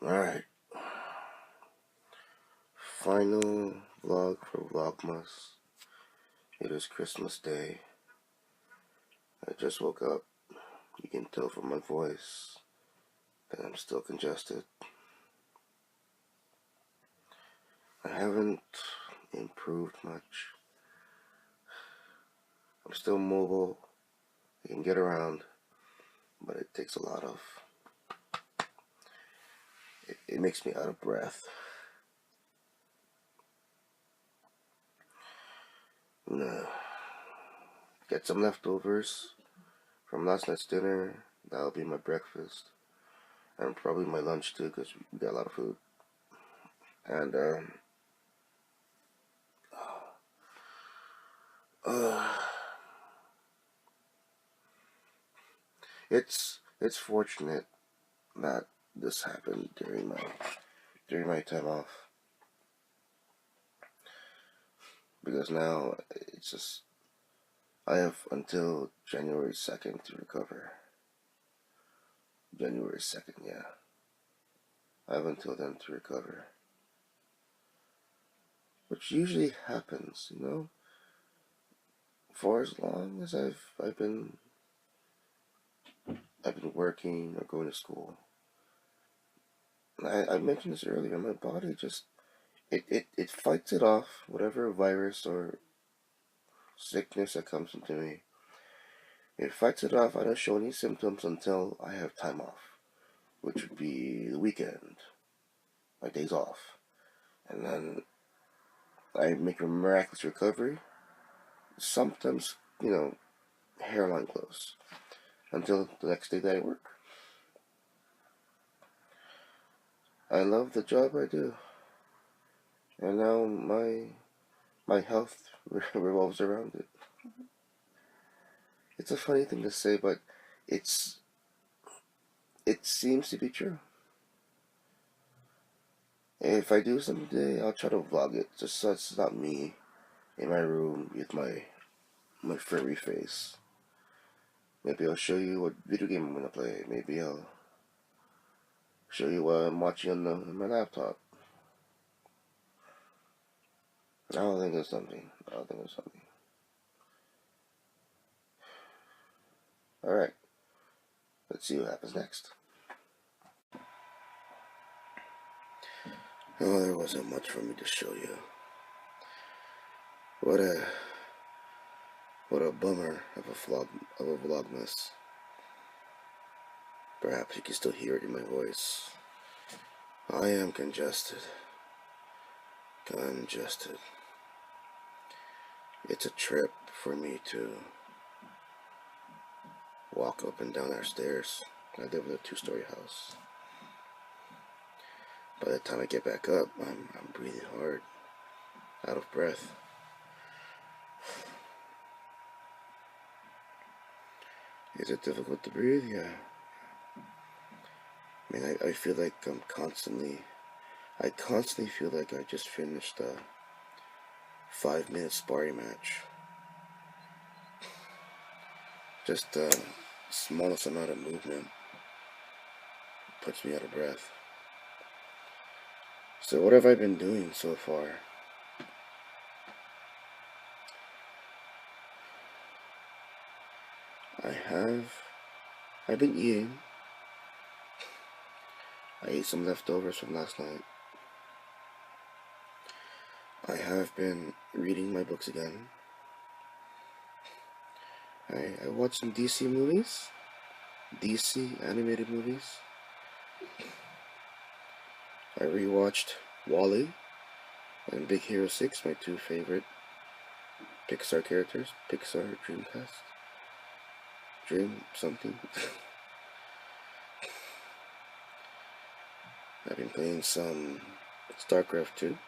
Alright, final vlog for Vlogmas. It is Christmas Day. I just woke up. You can tell from my voice that I'm still congested. I haven't improved much. I'm still mobile. I can get around, but it takes a lot of... It makes me out of breath. I'm gonna get some leftovers from last night's dinner. That'll be my breakfast. And probably my lunch too, because we got a lot of food. And, it's fortunate that this happened during my time off, because now it's just I have until January 2nd to recover. January 2nd, yeah. I have until then to recover, which usually happens, for as long as I've been working or going to school. I mentioned this earlier. My body just it fights it off, whatever virus or sickness that comes into me. It fights it off. I don't show any symptoms until I have time off, which would be the weekend, my days off. And then I make a miraculous recovery. Sometimes, hairline close, until the next day that I work. I love the job I do. And now my health revolves around it. It's a funny thing to say, but it seems to be true. If I do someday, I'll try to vlog it, just so it's not me in my room with my furry face. Maybe I'll show you what video game I'm gonna play. Maybe I'll show you what I'm watching on my laptop. I'll think of something. Alright, let's see what happens next. Oh, there wasn't much for me to show you. What a bummer of a vlogmas. Perhaps you can still hear it in my voice. I am congested. It's a trip for me to walk up and down our stairs. I live in a 2-story house. By the time I get back up, I'm breathing hard, out of breath. Is it difficult to breathe? Yeah. I mean, I feel like I constantly feel like I just finished a 5-minute sparring match. Just the smallest amount of movement puts me out of breath. So what have I been doing so far? I've been eating. I ate some leftovers from last night. I have been reading my books again. I watched some DC movies. DC animated movies. I rewatched Wall-E and Big Hero 6, my 2 favorite Pixar characters. Pixar, Dreamcast. Dream something. I've been playing some StarCraft 2.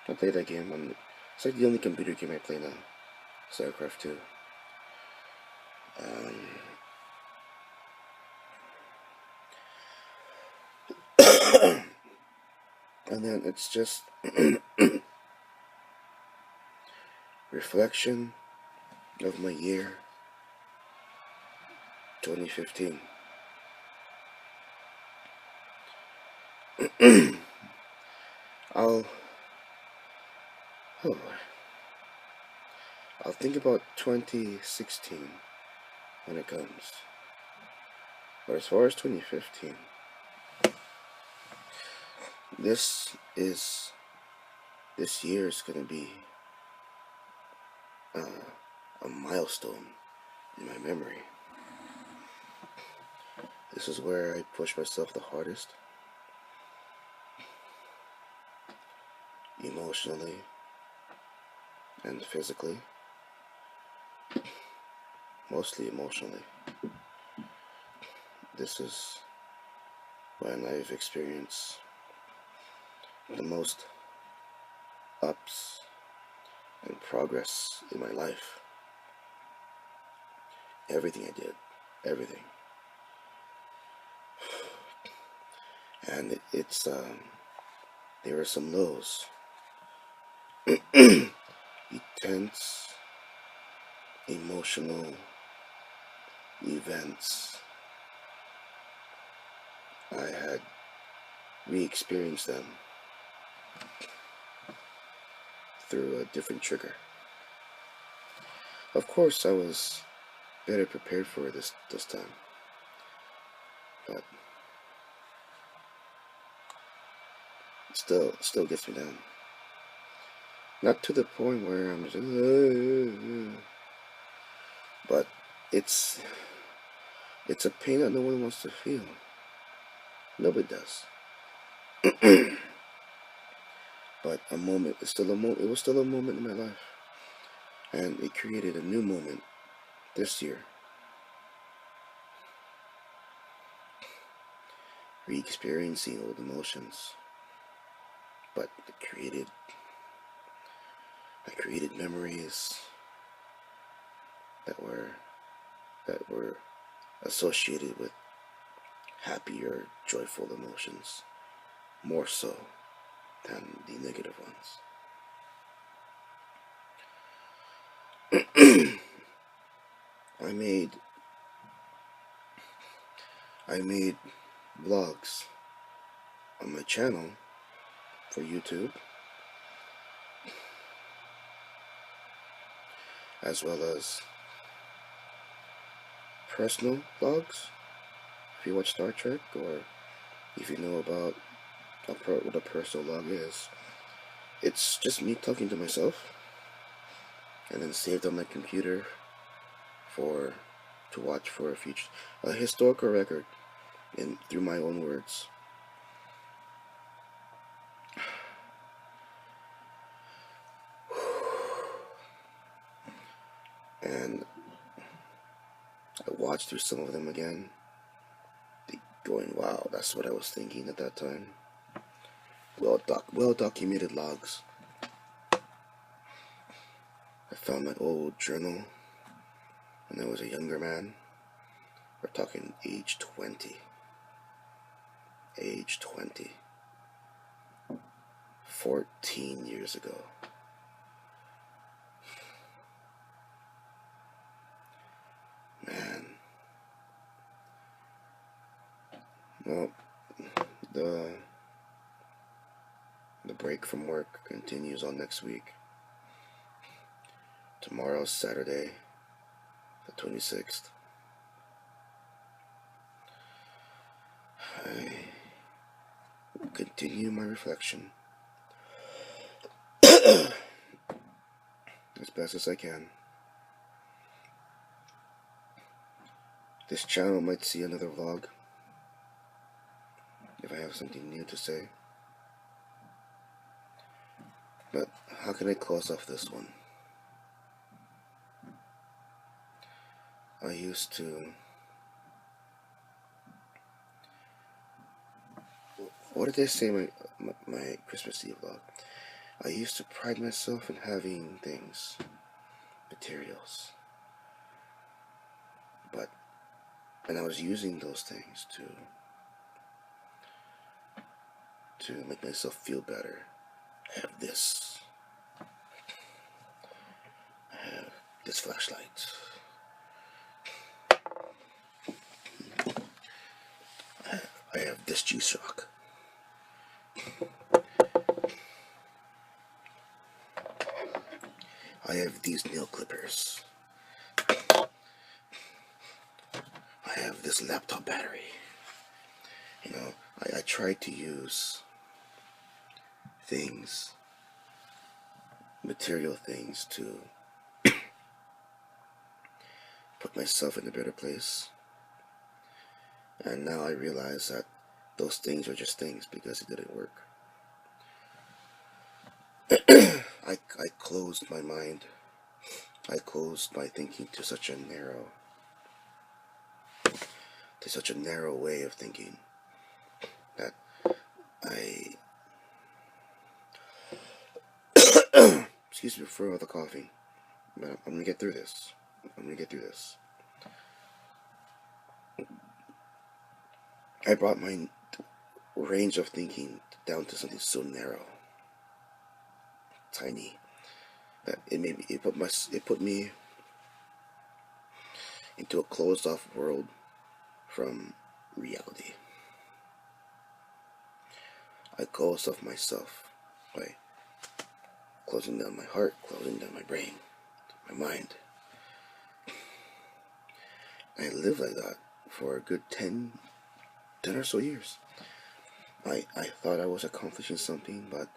I play that game. It's like the only computer game I play now. StarCraft 2. And then it's just reflection of my year 2015. I'll oh, I'll think about 2016 when it comes. But as far as 2015, this is this year is gonna be a milestone in my memory. This is where I push myself the hardest, emotionally and physically, mostly emotionally. This is when I've experienced the most ups and progress in my life. Everything I did, everything. And it's there were some lows, intense, emotional events. I had re-experienced them through a different trigger. Of course, I was better prepared for it this time, but still gets me down. Not to the point where I'm just, but it's it's a pain that no one wants to feel. Nobody does. But a moment, it's still a moment. It was still a moment in my life, and it created a new moment this year. Re-experiencing old emotions, but I created memories that were associated with happier, joyful emotions, more so than the negative ones. I made vlogs on my channel for YouTube, as well as personal vlogs. If you watch Star Trek, or if you know about what a personal vlog is, it's just me talking to myself, and then saved on my computer for to watch for a historical record in through my own words. And I watched through some of them again, going, wow, that's what I was thinking at that time. Well documented logs. I found my old journal when I was a younger man. We're talking age 20. Age 20. 14 years ago. Man. Well, the break from work continues on next week. Tomorrow's Saturday, the 26th. I will continue my reflection as best as I can. This channel might see another vlog if I have something new to say. But how can I close off this one? I used to... What did they say in my Christmas Eve vlog? I used to pride myself in having things, materials. And I was using those things to make myself feel better. I have this. I have this flashlight. I have this juice rock. I have these nail clippers. I have this laptop battery. You know, I try to use things, material things, to put myself in a better place. And now I realize that those things are just things because it didn't work. I closed my mind. I closed my thinking to such a narrow way of thinking that I excuse me for all the coughing, but I'm gonna get through this. I'm gonna get through this. I brought my range of thinking down to something so narrow, tiny, that it put me into a closed off world from reality. I closed off myself by closing down my heart, closing down my brain, my mind. I lived like that for a good 10 or so years. I thought I was accomplishing something, but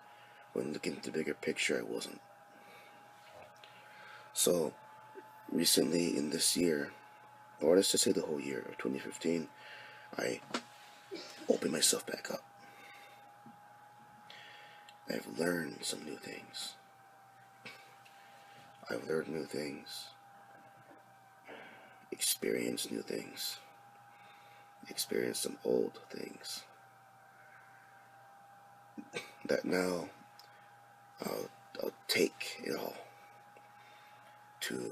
when looking at the bigger picture, I wasn't. So, recently in this year, or let's just say the whole year of 2015, I opened myself back up. I've learned some new things. I've learned new things, experienced new things, experienced some old things that now I'll take it all to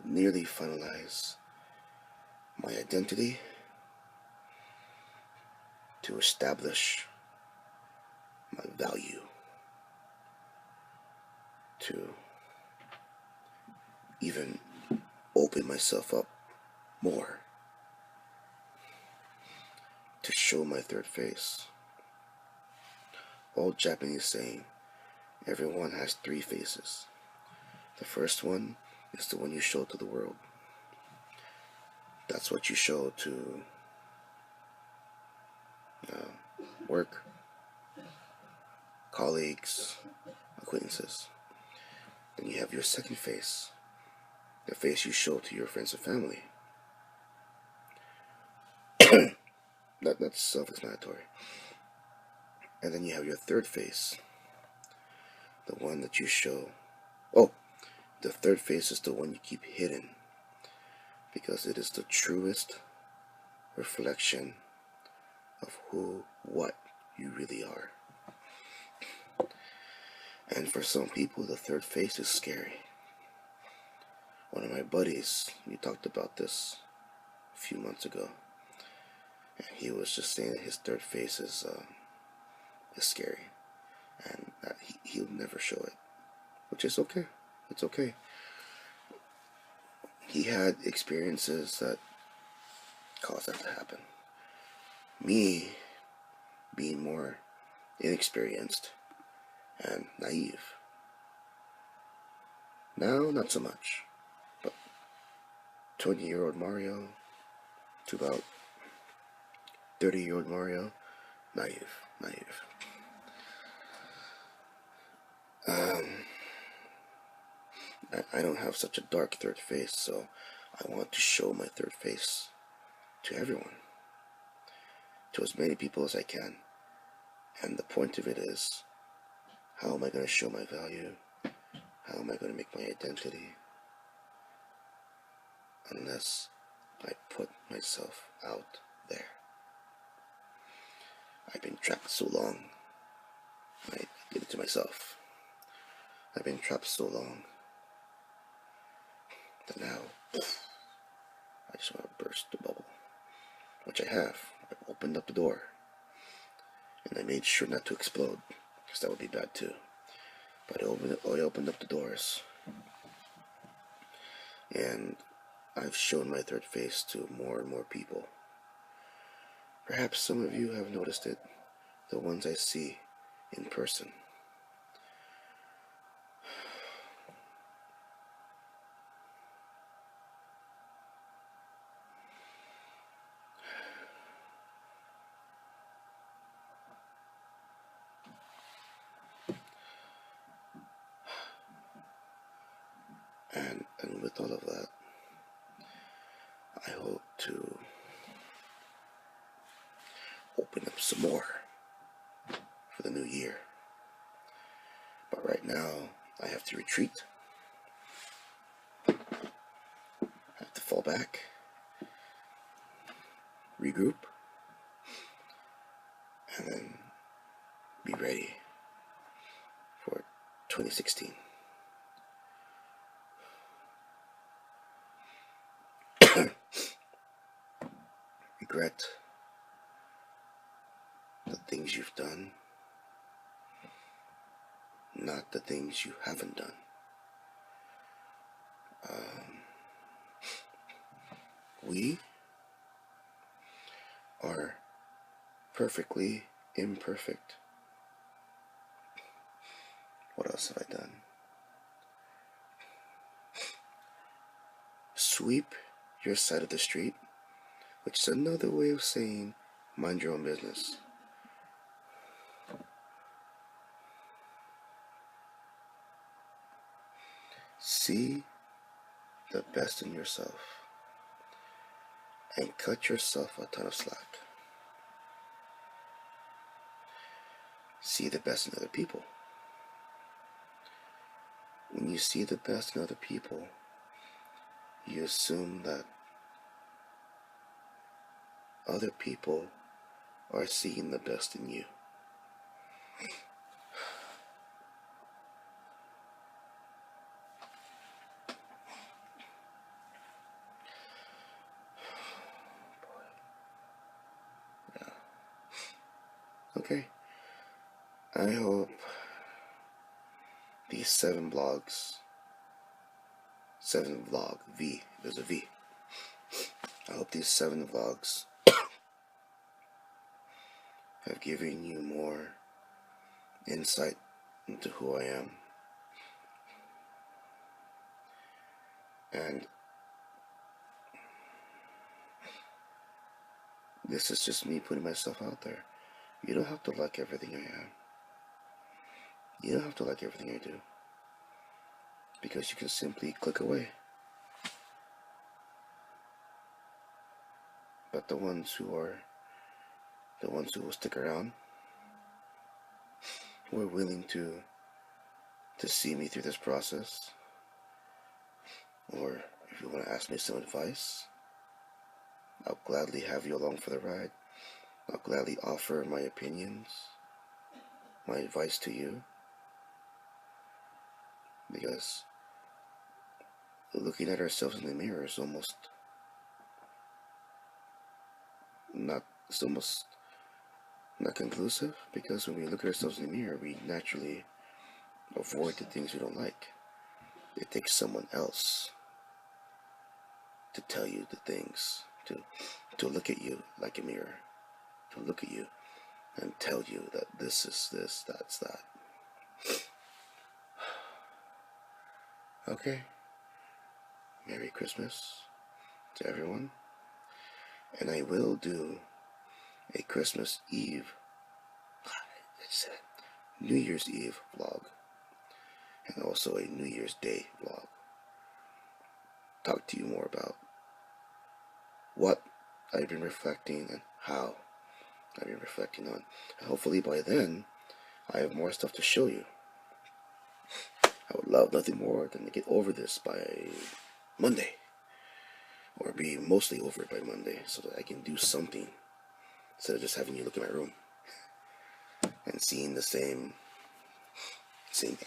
nearly finalize my identity, to establish my value, to even open myself up more, to show my third face. Old Japanese saying, everyone has 3 faces. The first one is the one you show to the world. That's what you show to work, colleagues, acquaintances. Then you have your second face, the face you show to your friends and family. That's self-explanatory. And then you have your third face, the one that you show. Oh, the third face is the one you keep hidden, because it is the truest reflection of what you really are. And for some people, the third face is scary. One of my buddies, we talked about this a few months ago, and he was just saying that his third face is scary, and that he'll never show it, which is okay. It's okay. He had experiences that caused that to happen. Me, being more inexperienced and naive. Now, not so much, but 20-year-old Mario to about 30-year-old Mario, naive. I don't have such a dark third face, so I want to show my third face to everyone, to as many people as I can. And the point of it is, how am I going to show my value? How am I going to make my identity? Unless I put myself out there. I've been trapped so long. I did it to myself. I've been trapped so long that now I just want to burst the bubble, which I have. I opened up the door, and I made sure not to explode, because that would be bad too. But I opened up the doors, and I've shown my third face to more and more people. Perhaps some of you have noticed it, the ones I see in person. And with all of that, I hope to open up some more for the new year. But right now, I have to retreat. I have to fall back, regroup, and then be ready for 2016. Regret the things you've done, not the things you haven't done. We are perfectly imperfect. What else have I done? Sweep your side of the street, which is another way of saying mind your own business. See the best in yourself and cut yourself a ton of slack. See the best in other people. When you see the best in other people, you assume that other people are seeing the best in you. Yeah. Okay. I hope these 7 vlogs, 7 vlog, V, there's a V. I hope these 7 vlogs have given you more insight into who I am. And this is just me putting myself out there. You don't have to like everything I am. You don't have to like everything I do. Because you can simply click away. But the ones who will stick around, who are willing to see me through this process, or if you want to ask me some advice, I'll gladly have you along for the ride. I'll gladly offer my opinions, my advice to you, because looking at ourselves in the mirror is almost not conclusive, because when we look at ourselves in the mirror, we naturally avoid the things we don't like. It takes someone else to tell you the things, to look at you like a mirror, to look at you and tell you that this is this, that's that. Okay. Merry Christmas to everyone. And I will do a Christmas Eve, New Year's Eve vlog, and also a New Year's Day vlog. Talk to you more about what I've been reflecting and how I've been reflecting on. And hopefully by then, I have more stuff to show you. I would love nothing more than to get over this by Monday, or be mostly over it by Monday, so that I can do something instead of just having you look at my room and seeing the same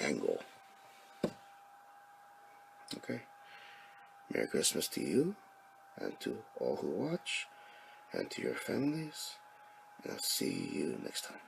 angle. Okay. Merry Christmas to you, and to all who watch, and to your families, and I'll see you next time.